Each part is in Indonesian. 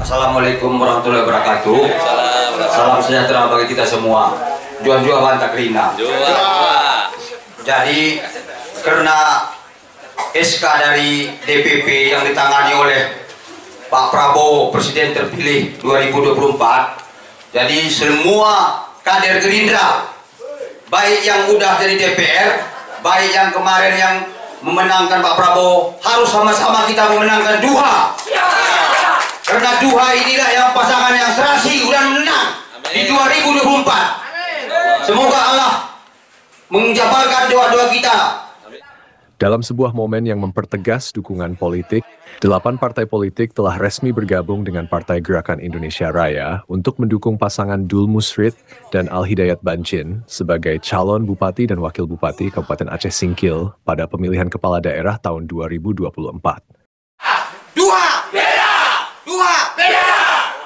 Assalamualaikum warahmatullahi wabarakatuh. Salam sejahtera bagi kita semua. Jual-jual bantak rina. Jadi karena SK dari DPP yang ditangani oleh Pak Prabowo Presiden terpilih 2024, jadi semua kader Gerindra, baik yang udah jadi DPR, baik yang kemarin yang memenangkan Pak Prabowo, harus sama-sama kita memenangkan Duha. Karena Duha inilah yang pasangan yang serasi dan menang di 2024. Semoga Allah menjabarkan doa-doa kita. Dalam sebuah momen yang mempertegas dukungan politik, 8 partai politik telah resmi bergabung dengan Partai Gerakan Indonesia Raya untuk mendukung pasangan Dul Musrid dan Al Hidayat Bancin sebagai calon Bupati dan Wakil Bupati Kabupaten Aceh Singkil pada pemilihan kepala daerah tahun 2024. Duha! Beda! Duha! Beda!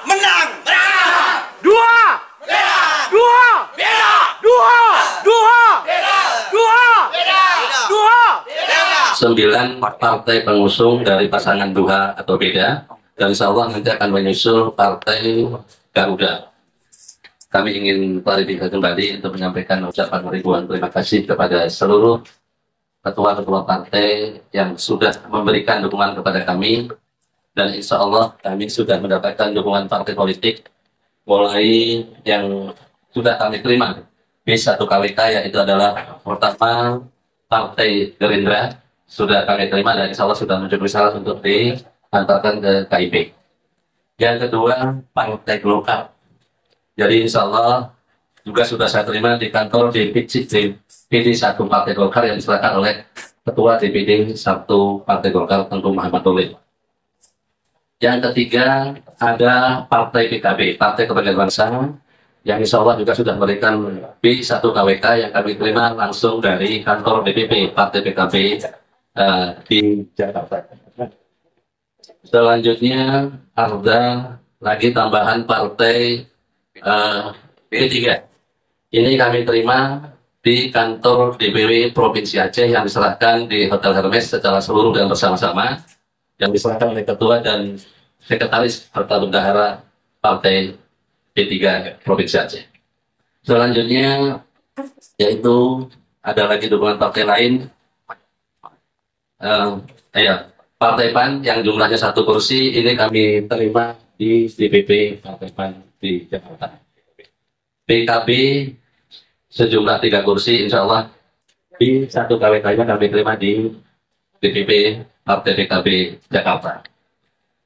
Menang! Menang! Duha! Beda! Duha! Beda! Duha! Duha! Beda! Duha! Beda! Duha! Beda! 9 partai pengusung dari pasangan Duha atau Beda, dan insya Allah nanti akan menyusul partai Garuda. Kami ingin klarifikasi kembali untuk menyampaikan ucapan ribuan terima kasih kepada seluruh ketua-ketua partai yang sudah memberikan dukungan kepada kami, dan insya Allah kami sudah mendapatkan dukungan partai politik mulai yang sudah kami terima B1 KWK, yaitu adalah pertama Partai Gerindra sudah kami terima dan insya Allah sudah mencukupi syarat untuk diantarkan ke KIP. Yang kedua Partai Golkar, jadi insya Allah juga sudah saya terima di kantor DPD 1 Partai Golkar yang diserahkan oleh Ketua DPD 1 Partai Golkar Tengku Muhammad Nuril. Yang ketiga ada Partai PKB, Partai Kebangkitan Bangsa, yang insya Allah juga sudah memberikan B1 KWK yang kami terima langsung dari kantor DPP Partai PKB di Jakarta. Selanjutnya ada lagi tambahan Partai P3. Ini kami terima di kantor DPW Provinsi Aceh yang diserahkan di Hotel Hermes secara seluruh dan bersama-sama, yang diserahkan oleh Ketua dan Sekretaris serta Bendahara Partai P3 Provinsi Aceh. Selanjutnya yaitu ada lagi dukungan partai lain, Partai PAN yang jumlahnya 1 kursi, ini kami terima di DPP Partai PAN di Jakarta. PKB sejumlah 3 kursi, insya Allah di 1 KWK-nya kami terima di DPP Partai PKB Jakarta.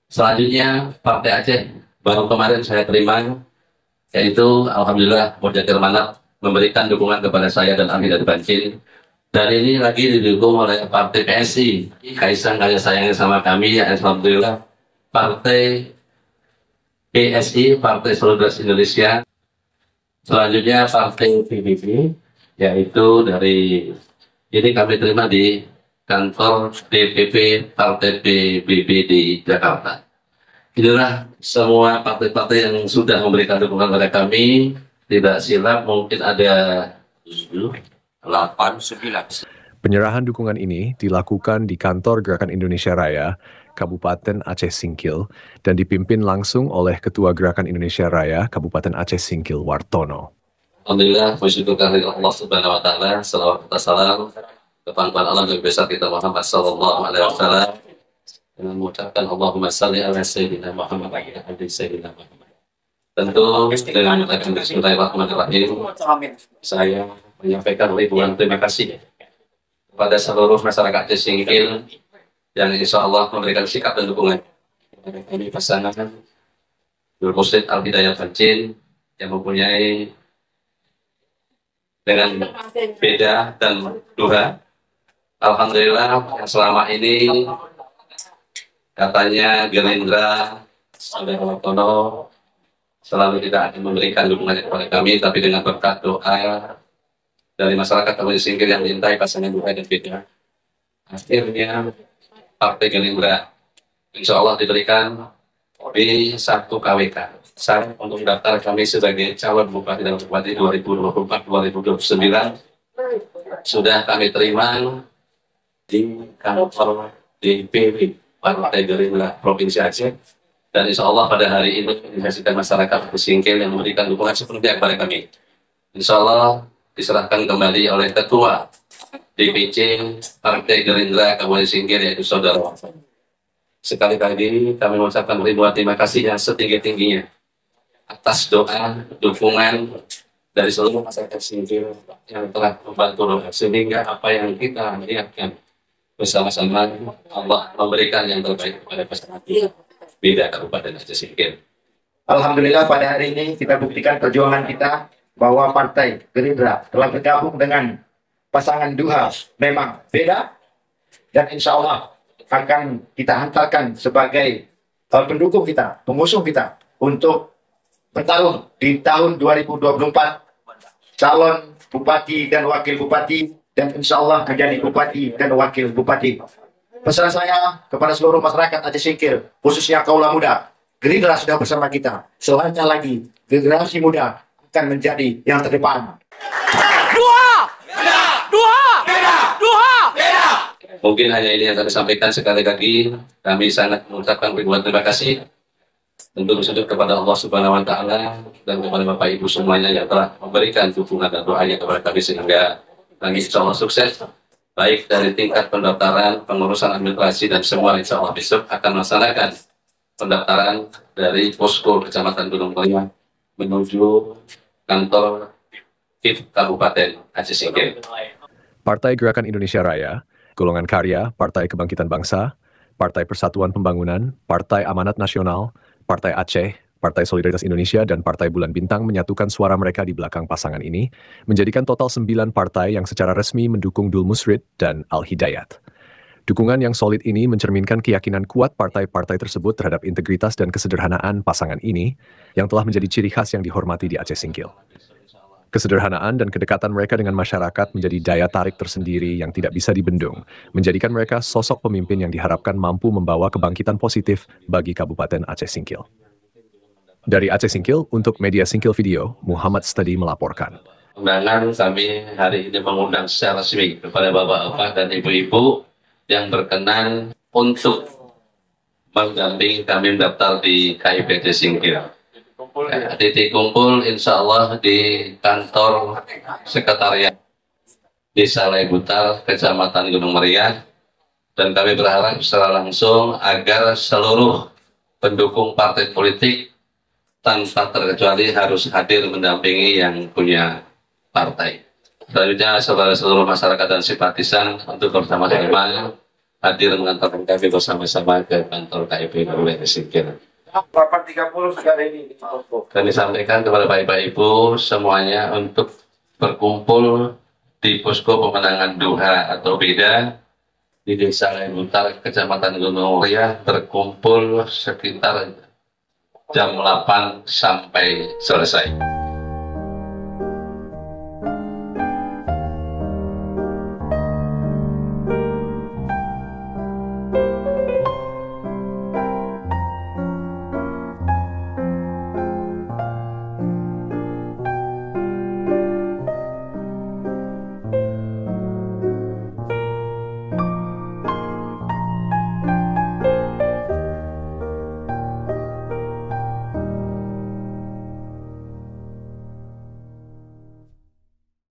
Selanjutnya Partai Aceh, baru kemarin saya terima, yaitu alhamdulillah Mojadir Manap memberikan dukungan kepada saya dan Al Hidayat Bancin, dan ini lagi didukung oleh Partai PSI, Kaisang kaya sayangnya sama kami, ya alhamdulillah Partai PSI, Partai Solidaritas Indonesia. Selanjutnya Partai PBB, yaitu dari ini kami terima di kantor DPP Partai PBB di Jakarta. Inilah semua partai-partai yang sudah memberikan dukungan kepada kami. Tidak silap mungkin ada 8, 9. Penyerahan dukungan ini dilakukan di kantor Gerakan Indonesia Raya, Kabupaten Aceh Singkil, dan dipimpin langsung oleh Ketua Gerakan Indonesia Raya, Kabupaten Aceh Singkil, Wartono. Alhamdulillah, bersyukur kehadirat Allah Subhanahu Wa Taala. Salawat dan salam kepada Allah Nabi besar kita Muhammad Sallallahu Alaihi Wasallam, dengan mengucapkan Allahumma salli ala Sayyidina Muhammad wa ala ali Sayyidina Muhammad. Tentu dengan mengucapkan Bismillahirrahmanirrahim, saya menyampaikan ribuan terima kasih kepada seluruh masyarakat Aceh Singkil yang insya Allah memberikan sikap dan dukungan. Kami pasangan Dul Musrid Al Hidayat Bancin yang mempunyai dengan Beda dan Duha. Alhamdulillah selama ini katanya Gerindra sampai Wartono selalu tidak akan memberikan dukungan kepada kami, tapi dengan berkat doa dari masyarakat Aceh Singkil yang mencintai pasangan Duha dan Beda, akhirnya Partai Gerindra insya Allah diberikan B1 KWK. Syarat untuk mendaftar kami sebagai calon Bupati dan Bupati 2024-2029 sudah kami terima di kantor DPW Partai Gerindra Provinsi Aceh, Dan insya Allah pada hari ini dihasilkan masyarakat Singkil yang memberikan dukungan sepenuhnya kepada kami. Insya Allah diserahkan kembali oleh Ketua DPC Partai Gerindra Kabupaten Singkil, yaitu Saudara. Sekali lagi kami mengucapkan ribuan terima kasih yang setinggi-tingginya atas doa, dukungan dari seluruh masyarakat Singkil yang telah membantu sehingga apa yang kita niatkan bersama-sama Allah memberikan yang terbaik kepada masyarakat beda Kabupaten Aceh Singkil. Alhamdulillah pada hari ini kita buktikan perjuangan kita bahwa Partai Gerindra telah bergabung dengan pasangan Duha memang beda, dan insya Allah akan kita hantarkan sebagai pendukung kita, pengusung kita untuk bertarung di tahun 2024 calon bupati dan wakil bupati, dan insya Allah menjadi bupati dan wakil bupati. Pesan saya kepada seluruh masyarakat Aceh Singkil, khususnya kaula muda, Gerindra sudah bersama kita. Selanjutnya lagi, generasi muda akan menjadi yang terdepan. Mungkin hanya ini yang kami sampaikan. Sekali lagi kami sangat mengucapkan ribuan terima kasih untuk sujud kepada Allah Subhanahu wa Ta'ala dan kepada Bapak Ibu semuanya yang telah memberikan dukungan dan doanya kepada kami sehingga kami insya Allah sukses, baik dari tingkat pendaftaran, pengurusan administrasi, dan semua insya Allah besok akan melaksanakan pendaftaran dari posko Kecamatan Gunung Muria menuju kantor KIP Kabupaten Aceh Singkil. Partai Gerakan Indonesia Raya, Golongan Karya, Partai Kebangkitan Bangsa, Partai Persatuan Pembangunan, Partai Amanat Nasional, Partai Aceh, Partai Solidaritas Indonesia, dan Partai Bulan Bintang menyatukan suara mereka di belakang pasangan ini, menjadikan total 9 partai yang secara resmi mendukung Dul Musrid dan Al-Hidayat. Dukungan yang solid ini mencerminkan keyakinan kuat partai-partai tersebut terhadap integritas dan kesederhanaan pasangan ini, yang telah menjadi ciri khas yang dihormati di Aceh Singkil. Kesederhanaan dan kedekatan mereka dengan masyarakat menjadi daya tarik tersendiri yang tidak bisa dibendung, menjadikan mereka sosok pemimpin yang diharapkan mampu membawa kebangkitan positif bagi Kabupaten Aceh Singkil. Dari Aceh Singkil, untuk Media Singkil Video, Muhammad Stadi melaporkan. Undangan kami hari ini mengundang secara resmi kepada bapak-bapak dan ibu-ibu yang berkenan untuk mendampingi kami mendaftar di KIP Aceh Singkil. Titik kumpul insya Allah di kantor sekretariat Desa Laibutar, Kecamatan Gunung Meriah, dan kami berharap secara langsung agar seluruh pendukung partai politik tanpa terkecuali harus hadir mendampingi yang punya partai. Selanjutnya, saudara seluruh masyarakat dan simpatisan untuk bersama-sama hadir mengantarkan kami bersama-sama ke kantor KIP Kabupaten Singkil. 8.30 sekali ini. Kami sampaikan kepada Bapak Ibu semuanya untuk berkumpul di posko pemenangan Duha atau Beda di Desa Laibutar, Kecamatan Gunung Muria, berkumpul sekitar jam 8 sampai selesai.